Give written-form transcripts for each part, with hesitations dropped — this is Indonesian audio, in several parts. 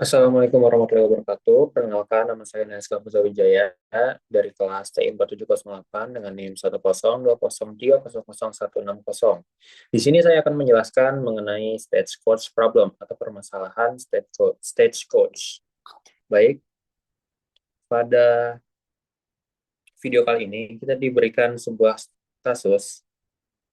Assalamualaikum warahmatullahi wabarakatuh. Perkenalkan, nama saya Naskah Putra Wijaya dari kelas TI 4708 dengan NIM 10203001060. Di sini saya akan menjelaskan mengenai stagecoach problem atau permasalahan stagecoach. Baik, pada video kali ini kita diberikan sebuah kasus,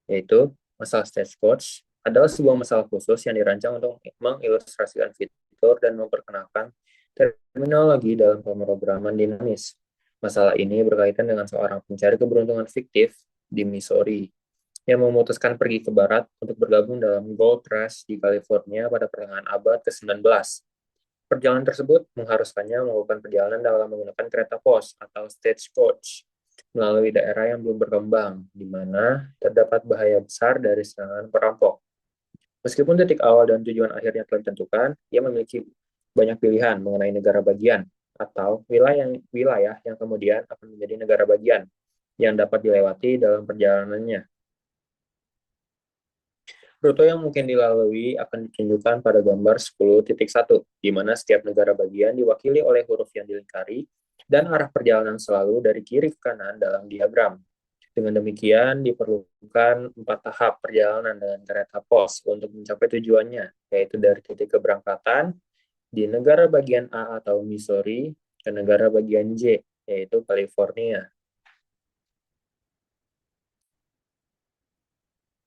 yaitu masalah stagecoach adalah sebuah masalah khusus yang dirancang untuk mengilustrasikan fitur dan memperkenalkan terminologi dalam pemrograman dinamis. Masalah ini berkaitan dengan seorang pencari keberuntungan fiktif di Missouri yang memutuskan pergi ke barat untuk bergabung dalam Gold Rush di California pada pertengahan abad ke-19. Perjalanan tersebut mengharuskannya melakukan perjalanan dalam menggunakan kereta pos atau stagecoach melalui daerah yang belum berkembang, di mana terdapat bahaya besar dari serangan perampok. Meskipun titik awal dan tujuan akhirnya telah ditentukan, ia memiliki banyak pilihan mengenai negara bagian atau wilayah yang kemudian akan menjadi negara bagian yang dapat dilewati dalam perjalanannya. Rute yang mungkin dilalui akan ditunjukkan pada gambar 10.1, di mana setiap negara bagian diwakili oleh huruf yang dilingkari dan arah perjalanan selalu dari kiri ke kanan dalam diagram. Dengan demikian, diperlukan 4 tahap perjalanan dengan kereta pos untuk mencapai tujuannya, yaitu dari titik keberangkatan di negara bagian A atau Missouri ke negara bagian J, yaitu California.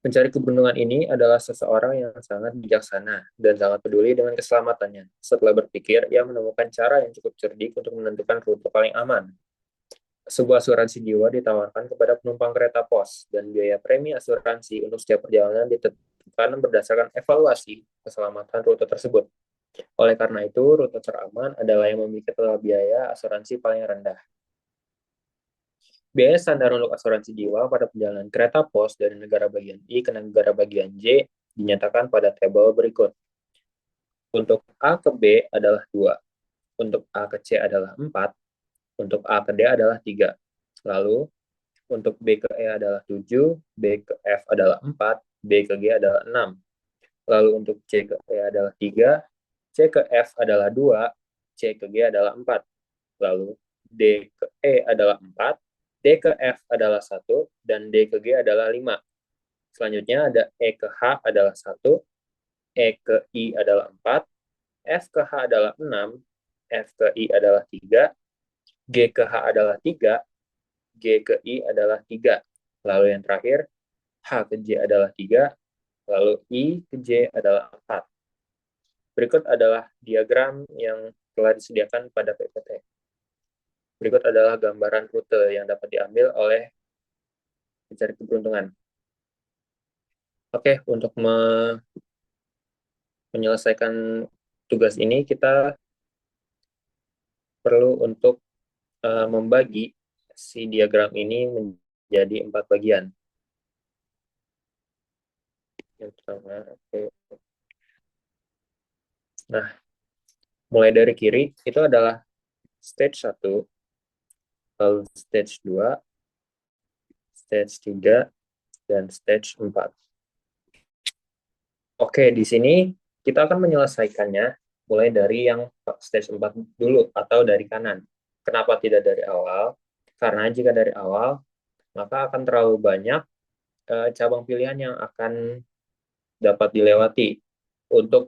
Pencari keberuntungan ini adalah seseorang yang sangat bijaksana dan sangat peduli dengan keselamatannya. Setelah berpikir, ia menemukan cara yang cukup cerdik untuk menentukan rute paling aman. Sebuah asuransi jiwa ditawarkan kepada penumpang kereta pos, dan biaya premi asuransi untuk setiap perjalanan ditentukan berdasarkan evaluasi keselamatan rute tersebut. Oleh karena itu, rute teraman adalah yang memiliki total biaya asuransi paling rendah. Biaya standar untuk asuransi jiwa pada perjalanan kereta pos dari negara bagian I ke negara bagian J dinyatakan pada tabel berikut. Untuk A ke B adalah 2, untuk A ke C adalah 4, untuk A ke D adalah 3. Lalu, untuk B ke E adalah 7, B ke F adalah 4, B ke G adalah 6. Lalu untuk C ke E adalah 3, C ke F adalah 2, C ke G adalah 4. Lalu D ke E adalah 4, D ke F adalah 1, dan D ke G adalah 5. Selanjutnya ada E ke H adalah 1, E ke I adalah 4, F ke H adalah 6, F ke I adalah 3, G ke H adalah 3, G ke I adalah 3. Lalu yang terakhir, H ke J adalah 3, lalu I ke J adalah 4. Berikut adalah diagram yang telah disediakan pada PPT. Berikut adalah gambaran rute yang dapat diambil oleh pencari keberuntungan. Oke, untuk menyelesaikan tugas ini, kita perlu untuk membagi si diagram ini menjadi 4 bagian. Yang pertama, nah, mulai dari kiri, itu adalah stage 1, lalu stage 2, stage 3, dan stage 4. Oke, di sini kita akan menyelesaikannya mulai dari yang stage 4 dulu atau dari kanan. Kenapa tidak dari awal? Karena jika dari awal, maka akan terlalu banyak cabang pilihan yang akan dapat dilewati. Untuk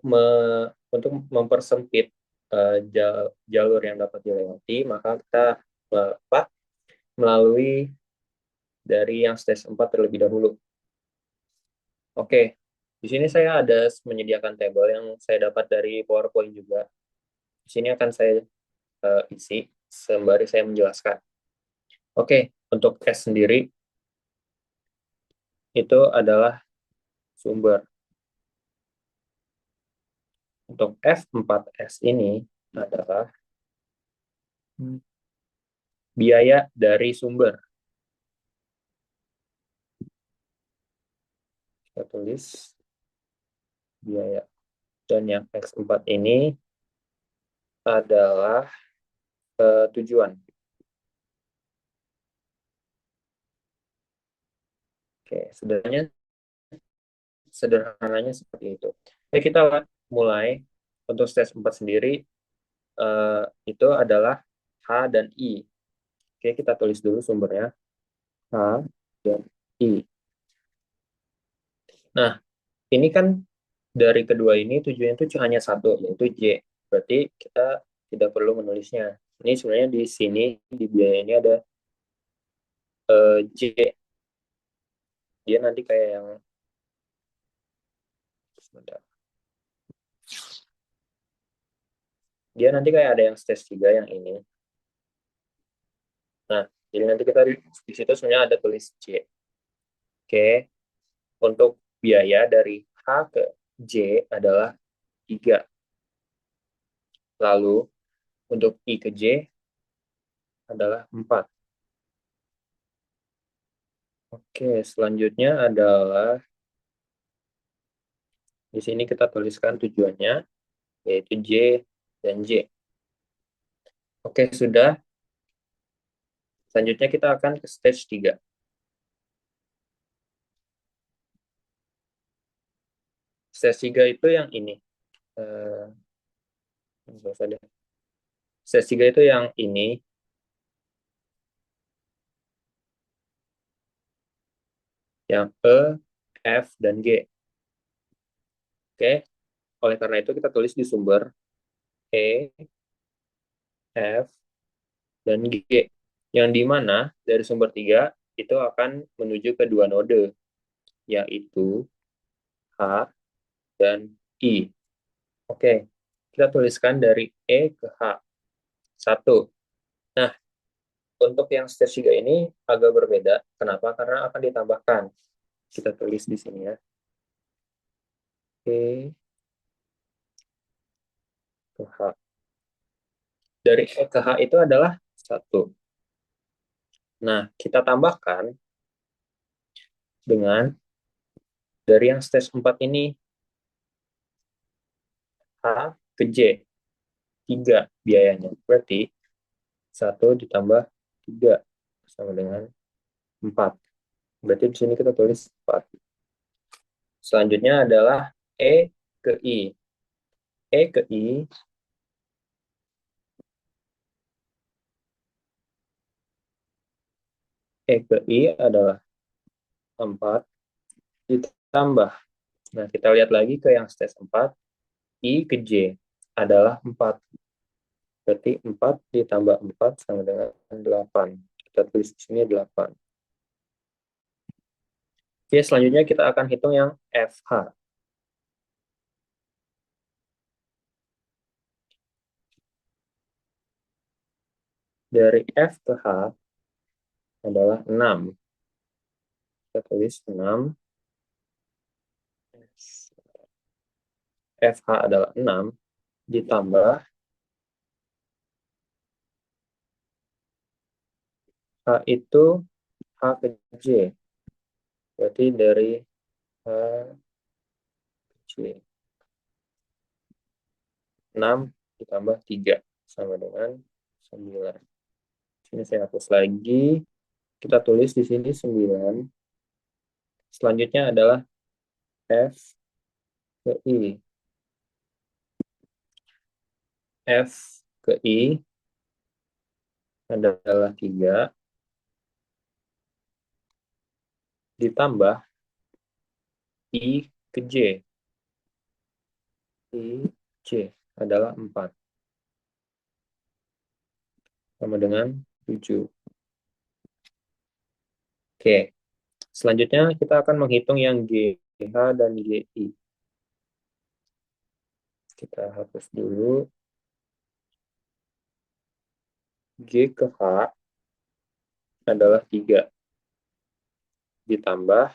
mempersempit jalur yang dapat dilewati, maka kita melalui dari yang stage 4 terlebih dahulu. Oke, di sini saya ada menyediakan tabel yang saya dapat dari PowerPoint juga. Di sini akan saya isi sembari saya menjelaskan. Oke, untuk S sendiri itu adalah sumber. Untuk F4S ini adalah biaya dari sumber. Kita tulis biaya. Dan yang X4 ini adalah tujuan. Oke, sederhananya seperti itu. Oke, kita mulai untuk stage 4 sendiri. itu adalah H dan I. Oke, kita tulis dulu sumbernya. H dan I. Nah, ini kan dari kedua ini tujuannya itu hanya satu, yaitu J. Berarti kita tidak perlu menulisnya. Ini sebenarnya di sini, di biaya ini ada J. Dia nanti kayak yang, sebentar. Dia nanti kayak ada yang stage 3 yang ini. Nah, jadi nanti kita di situ sebenarnya ada tulis J. Oke, untuk biaya dari H ke J adalah 3. Lalu untuk I ke J adalah 4. Oke, selanjutnya adalah di sini kita tuliskan tujuannya, yaitu J dan J. Oke, sudah. Selanjutnya kita akan ke stage 3. Stage 3 itu yang ini. Eh, Stage 3 itu yang ini, yang E, F, dan G. Oke, oleh karena itu kita tulis di sumber E, F, dan G. Yang di mana dari sumber 3 itu akan menuju ke dua node, yaitu H dan I. Oke, kita tuliskan dari E ke H. 1. Nah, untuk yang stage 3 ini agak berbeda. Kenapa? Karena akan ditambahkan. Kita tulis di sini ya. E ke H. Dari E ke H itu adalah 1. Nah, kita tambahkan dengan dari yang stage 4 ini, H ke J. 3 biayanya. Berarti 1 ditambah 3 sama dengan 4. Berarti di sini kita tulis 4. Selanjutnya adalah E ke I. E ke I E ke I adalah 4 ditambah. Nah, kita lihat lagi ke yang stage 4. I ke J adalah 4. Berarti 4 ditambah 4 sama dengan 8. Kita tulis di sini 8. Oke, selanjutnya kita akan hitung yang FH. Dari F ke H adalah 6. Kita tulis 6. FH adalah 6 ditambah H itu H ke J. Berarti dari H ke J. 6 ditambah 3 sama dengan 9. Sini saya hapus lagi. Kita tulis di sini 9. Selanjutnya adalah F ke I. F ke I adalah 3 ditambah I ke J. I J adalah 4 sama dengan 7. Oke, selanjutnya kita akan menghitung yang GH dan GI. Kita hapus dulu. G ke H adalah 3 ditambah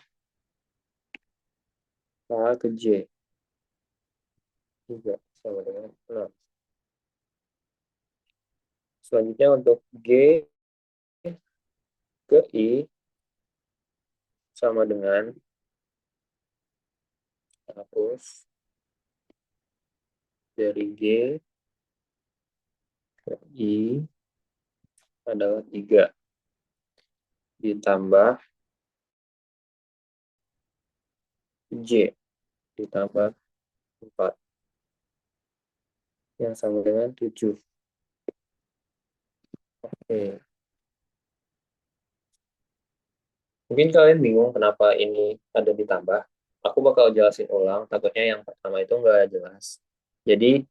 H ke J. 3 sama dengan 6. Selanjutnya untuk G ke I sama dengan, hapus, dari G ke I adalah 3 ditambah J ditambah 4. yang sama dengan 7. Oke. Mungkin kalian bingung kenapa ini ada ditambah. Aku bakal jelasin ulang, takutnya yang pertama itu nggak jelas. Jadi,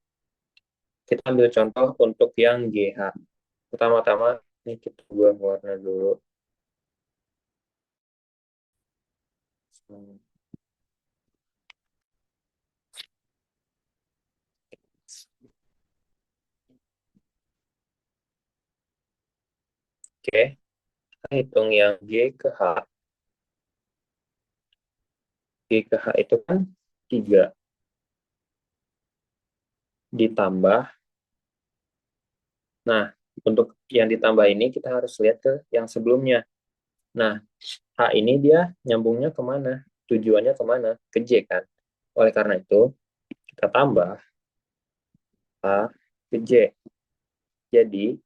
kita ambil contoh untuk yang GH. Pertama-tama, ini kita buang warna dulu. Oke, kita hitung yang G ke H. G ke H itu kan 3 ditambah. Nah, untuk yang ditambah ini kita harus lihat ke yang sebelumnya. Nah, H ini dia nyambungnya kemana? Tujuannya kemana? Ke J kan? Oleh karena itu, kita tambah H ke J. Jadi,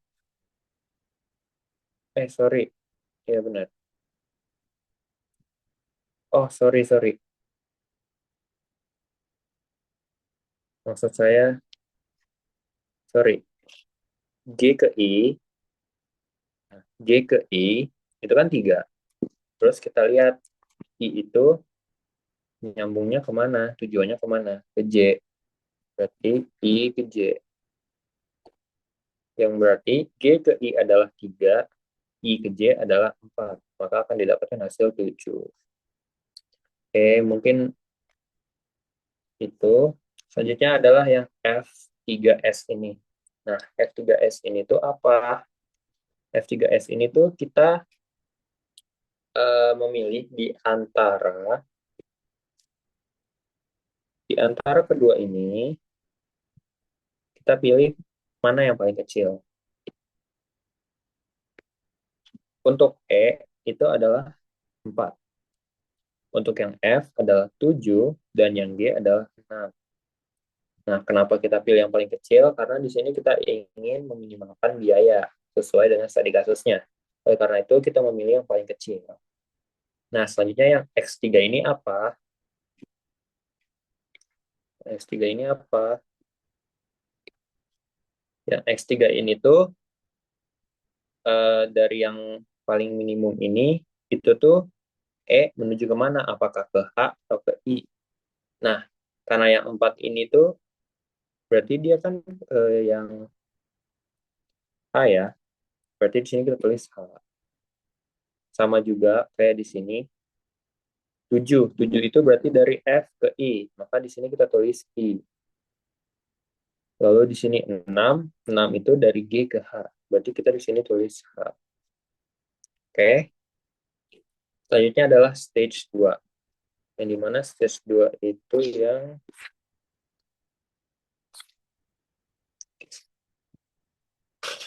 sorry. Ya benar. Oh, sorry. Maksud saya, sorry. G ke I, G ke I, itu kan 3. Terus kita lihat I itu nyambungnya kemana? Tujuannya kemana? Ke J. Berarti I ke J. Yang berarti G ke I adalah 3, I ke J adalah 4. Maka akan didapatkan hasil 7. Oke, mungkin itu. Selanjutnya adalah yang F3S ini. Nah, F3S ini tuh apa? F3S ini tuh kita memilih di antara kedua ini, kita pilih mana yang paling kecil. Untuk E itu adalah 4. Untuk yang F adalah 7 dan yang G adalah 6. Nah, kenapa kita pilih yang paling kecil? Karena di sini kita ingin meminimalkan biaya sesuai dengan studi kasusnya. Oleh karena itu, kita memilih yang paling kecil. Nah, selanjutnya yang X3 ini apa? X3 ini apa? Yang X3 ini tuh dari yang paling minimum ini, itu tuh E menuju ke mana? Apakah ke H atau ke I? Nah, karena yang 4 ini tuh berarti dia kan yang H ya. Berarti di sini kita tulis H. Sama juga kayak di sini. 7. 7 itu berarti dari F ke I. Maka di sini kita tulis I. Lalu di sini 6. 6 itu dari G ke H. Berarti kita di sini tulis H. Oke. Selanjutnya adalah stage 2. Yang dimana stage 2 itu yang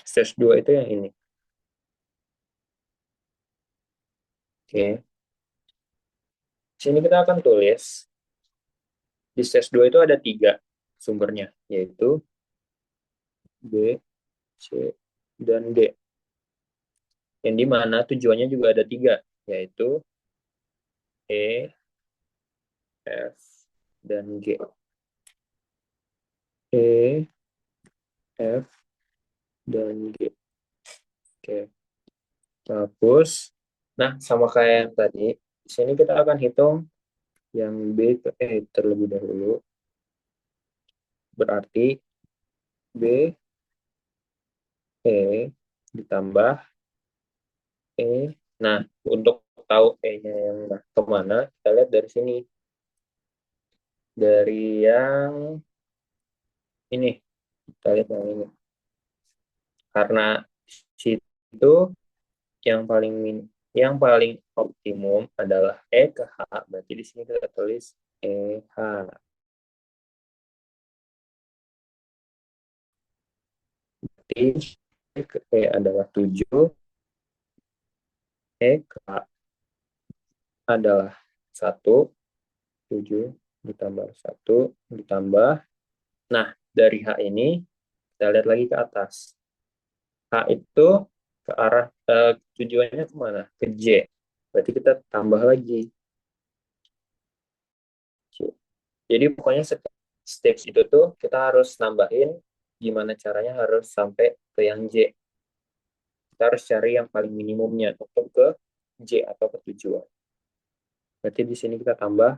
stage 2 itu yang ini. Oke. Di sini kita akan tulis di stage 2 itu ada 3 sumbernya, yaitu B, C, dan D. Yang dimana tujuannya juga ada 3, yaitu E, F, dan G. E, F, dan G. Oke, hapus. Nah, sama kayak yang tadi, di sini kita akan hitung yang B ke E terlebih dahulu. Berarti B, E, ditambah E. Nah, untuk tahu E-nya yang kemana, kita lihat dari sini. Dari yang ini. Kita lihat yang ini. Karena situ yang paling optimum adalah E ke H, berarti di sini kita tulis EH. Berarti E ke E adalah 7, E ke H adalah 1, 7 ditambah 1 ditambah. Nah, dari H ini kita lihat lagi ke atas. H itu ke arah tujuannya kemana? Ke J. Berarti kita tambah lagi. Jadi pokoknya setiap steps itu tuh kita harus nambahin Gimana caranya harus sampai ke yang J. Kita harus cari yang paling minimumnya untuk ke J atau ke tujuan. Berarti di sini kita tambah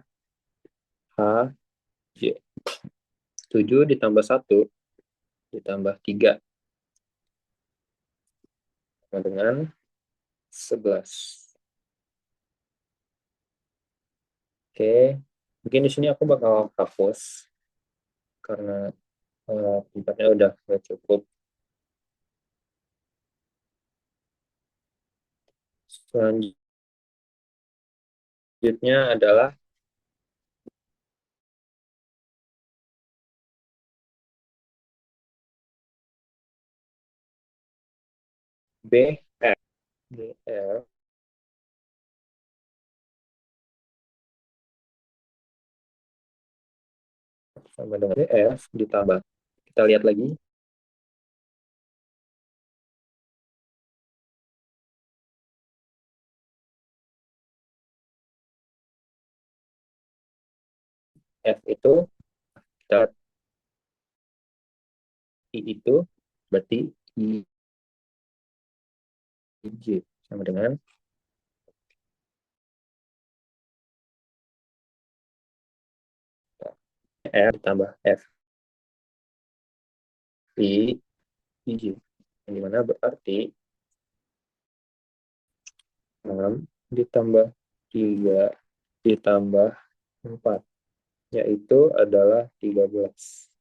H, J. 7 ditambah 1 ditambah 3 sama dengan 11. Oke, mungkin di sini aku bakal hapus karena tempatnya udah nggak cukup. Selanjutnya adalah BF. BF sama dengan BF ditambah. Kita lihat lagi. F itu, kita I itu, berarti I, J. Sama dengan F ditambah F, I, I, J. Yang dimana berarti 6 ditambah 3 ditambah 4, yaitu adalah 13.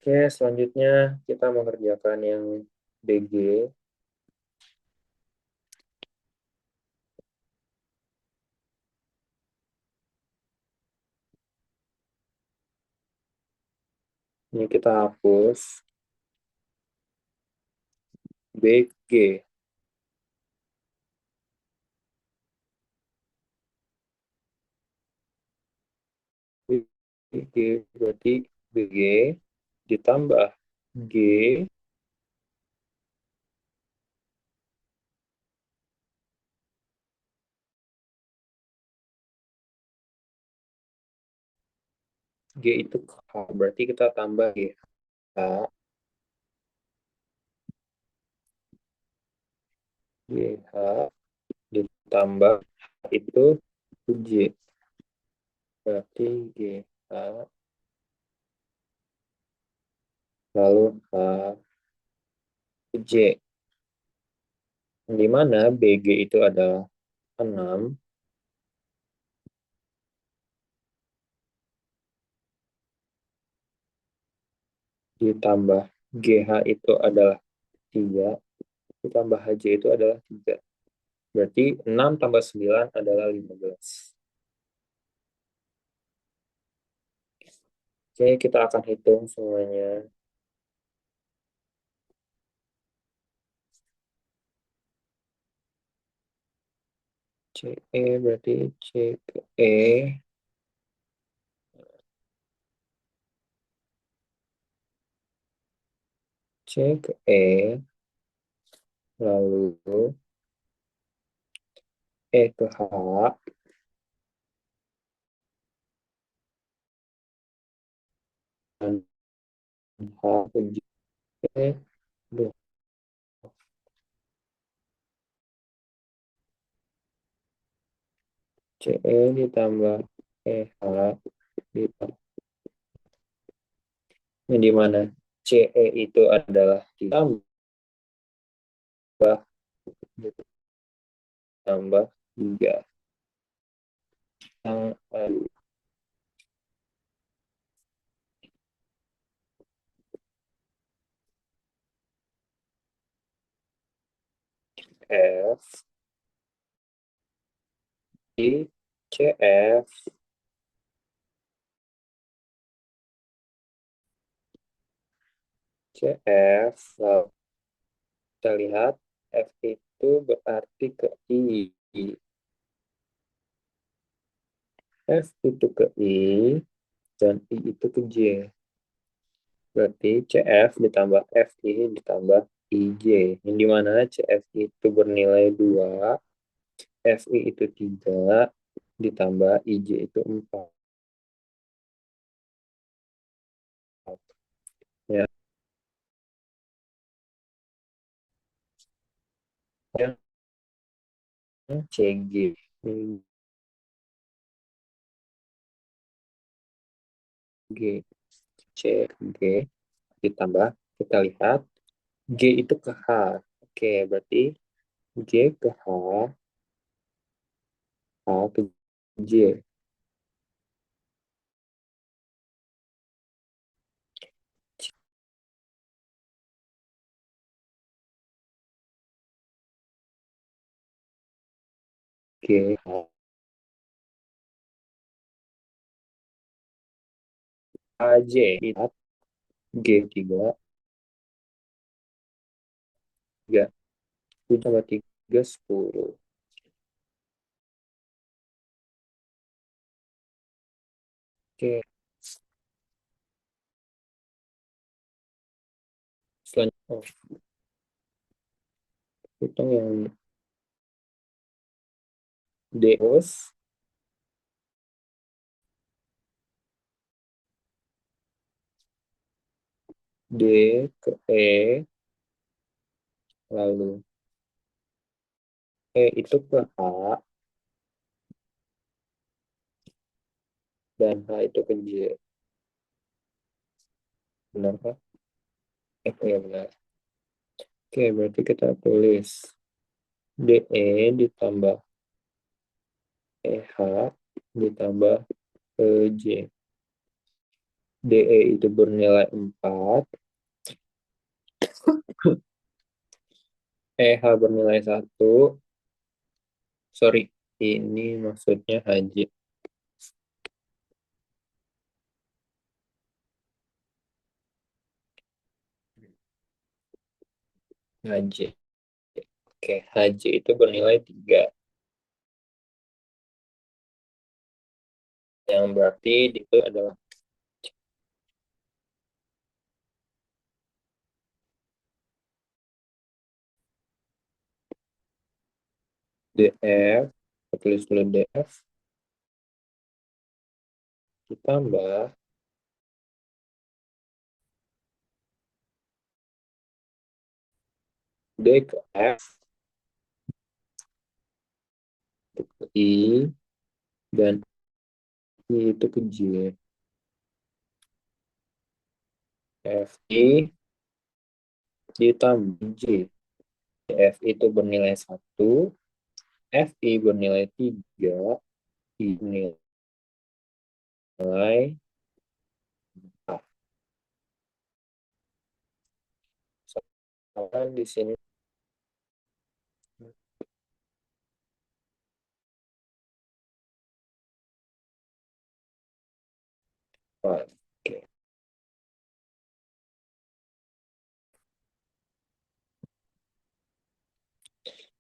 Oke, selanjutnya kita mengerjakan yang BG. Ini kita hapus BG. BG berarti BG ditambah G G itu H, berarti kita tambah GH. GH ditambah itu J, berarti GH lalu H J, di mana BG itu adalah 6 ditambah GH itu adalah 3 ditambah HJ itu adalah 3. Berarti 6 tambah 9 adalah 15. Oke, kita akan hitung semuanya. CE berarti C ke E, C ke E, lalu E ke H, dan H ke J. Duh, CE ditambah EH ditambah. Yang di mana CE itu adalah ditambah ditambah 3. Yang F I CF CF, lalu kita lihat F itu berarti ke I, F itu ke I, dan I itu ke J. Berarti CF ditambah FI ditambah IJ. Yang dimana CF itu bernilai 2, FI itu 3, ditambah IJ itu 4. yang CG. G, C, G, ditambah, kita lihat, G itu ke H. Oke, berarti G ke H, H ke J. G, H, A, J. Lihat, G 3, 3. 7 tambah 3, 10. Oke, selanjutnya, hitung yang D, D ke E, lalu E itu ke H, dan H itu ke J. Benar Pak? Ya benar. Oke, berarti kita tulis DE ditambah EH ditambah EJ. DE itu bernilai 4, EH bernilai 1. Sorry, ini maksudnya HJ. HJ. Oke, HJ itu bernilai 3. Yang berarti itu adalah DF, kita tulis dulu DF, ditambah D ke F, itu ke I, dan I itu ke J. FI ditambah J. F itu bernilai 1, FI bernilai 3, I bernilai A. Soalnya di sini oke.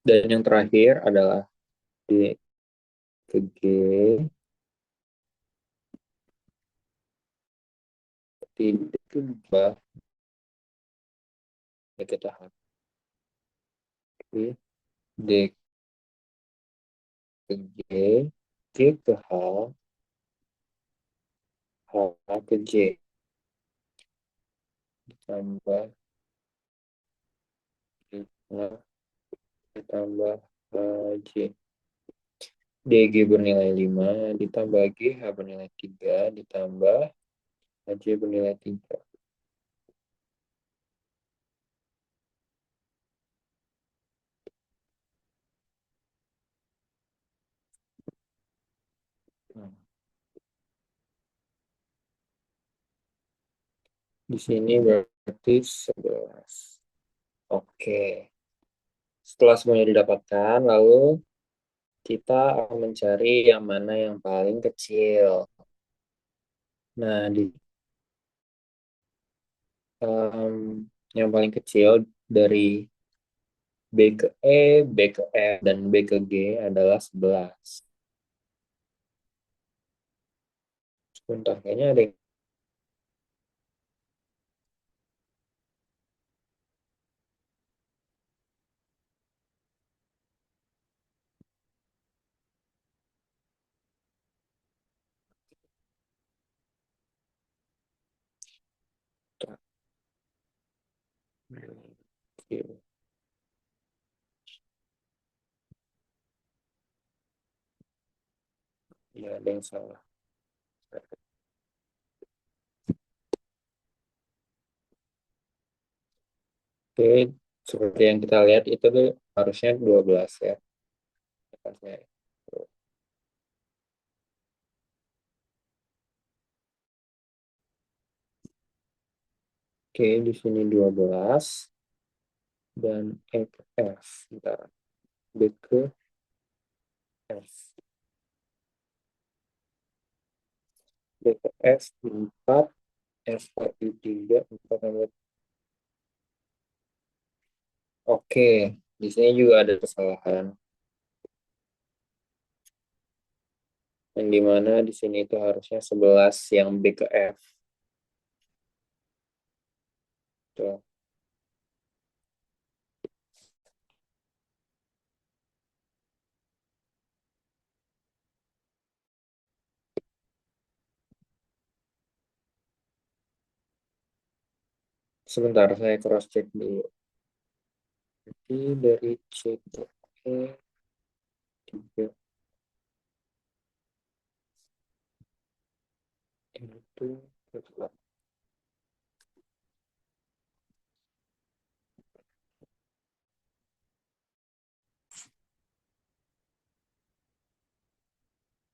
Dan yang terakhir adalah D ke G tidak berubah. Ya, kita hapus D ke G, G ke H, H ke J, ditambah H, ditambah J. DG bernilai 5, ditambah GH bernilai 3, ditambah HJ bernilai 3. Nah, di sini berarti 11. Oke. Setelah semuanya didapatkan, lalu kita akan mencari yang mana yang paling kecil. Nah, yang paling kecil dari B ke E, B ke F, dan B ke G adalah 11. Sebentar, kayaknya ada yang Ya, ada yang salah. Oke, seperti yang kita lihat itu tuh harusnya 12 ya. Oke, di sini 12 dan E ke F. Bentar. B ke F. B ke F 4, F lagi 3, 4 tambah. Oke, di sini juga ada kesalahan. Yang dimana di sini itu harusnya 11 yang B ke F. Tuh. Sebentar, saya cross check dulu. Jadi dari C ke E 3 itu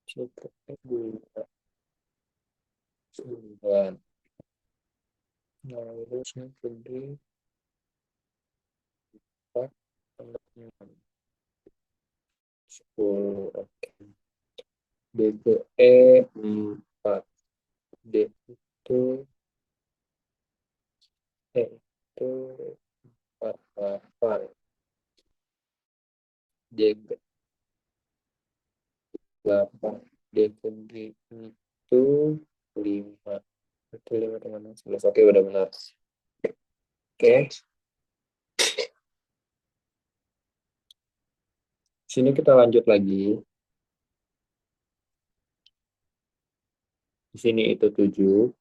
C ke E 2 9. Lalu C ke D 4 tambah 6 10. Oke. D ke E 4. D itu E itu 4 8. D ke 8. D ke D itu 5. Itu 5 teman 11. Oke, udah benar. Oke, sini kita lanjut lagi. Di sini itu 7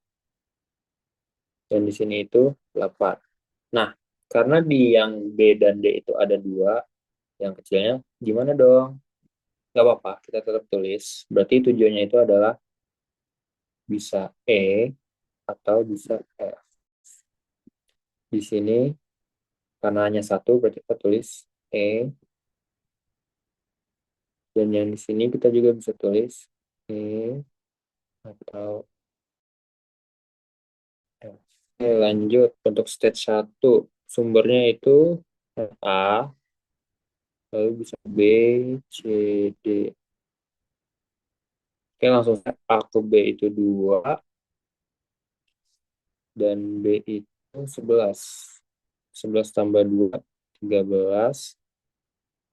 dan di sini itu 8. Nah, karena di yang B dan D itu ada 2, yang kecilnya gimana dong? Gak apa-apa, kita tetap tulis. Berarti tujuannya itu adalah bisa E atau bisa F. Di sini karena hanya satu, berarti kita tulis E. Dan yang di sini kita juga bisa tulis E atau F. Oke, lanjut. Untuk stage 1, sumbernya itu A, lalu bisa B, C, D. Oke, langsung A ke B itu 2, dan B itu 11. 11 tambah 2, 13.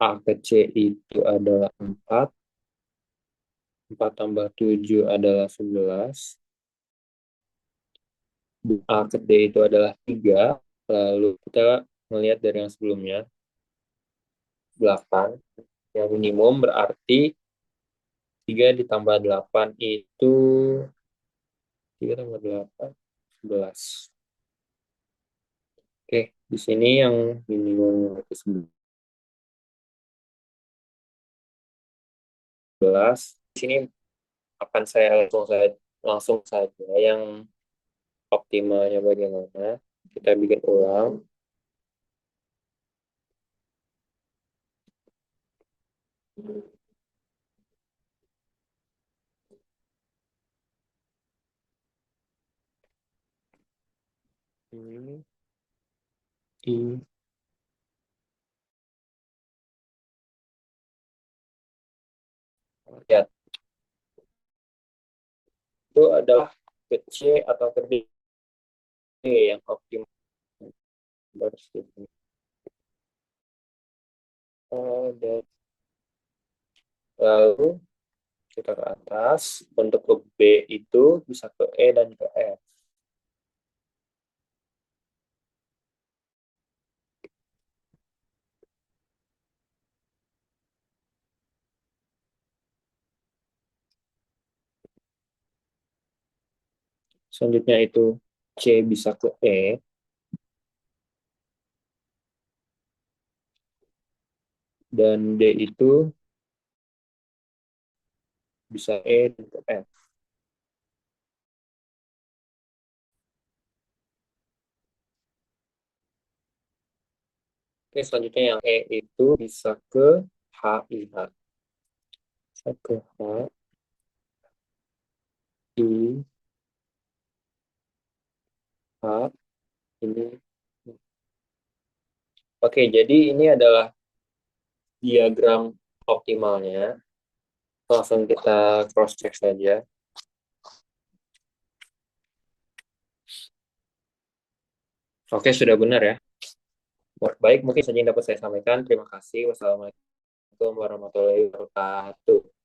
A ke C itu adalah 4. 4 tambah 7 adalah 11. A ke D itu adalah 3. Lalu kita melihat dari yang sebelumnya, 8. Yang minimum berarti 3 ditambah 8 itu 3 tambah 8, 11. Oke, di sini yang minimum itu 11. Di sini akan saya langsung saja yang optimalnya bagaimana. Kita bikin ulang. Ini, I, ya, itu adalah ke C atau ke D yang optimal. Dan lalu kita ke atas. Untuk ke B itu bisa ke E dan ke F. Selanjutnya itu C bisa ke E, dan D itu Bisa E dan F. Oke, selanjutnya yang E itu bisa ke HIH. Bisa ke I, H, ini. Oke, jadi ini adalah diagram optimalnya. Langsung kita cross check saja. Oke, sudah benar ya. Baik, mungkin saja yang dapat saya sampaikan. Terima kasih. Wassalamualaikum warahmatullahi wabarakatuh.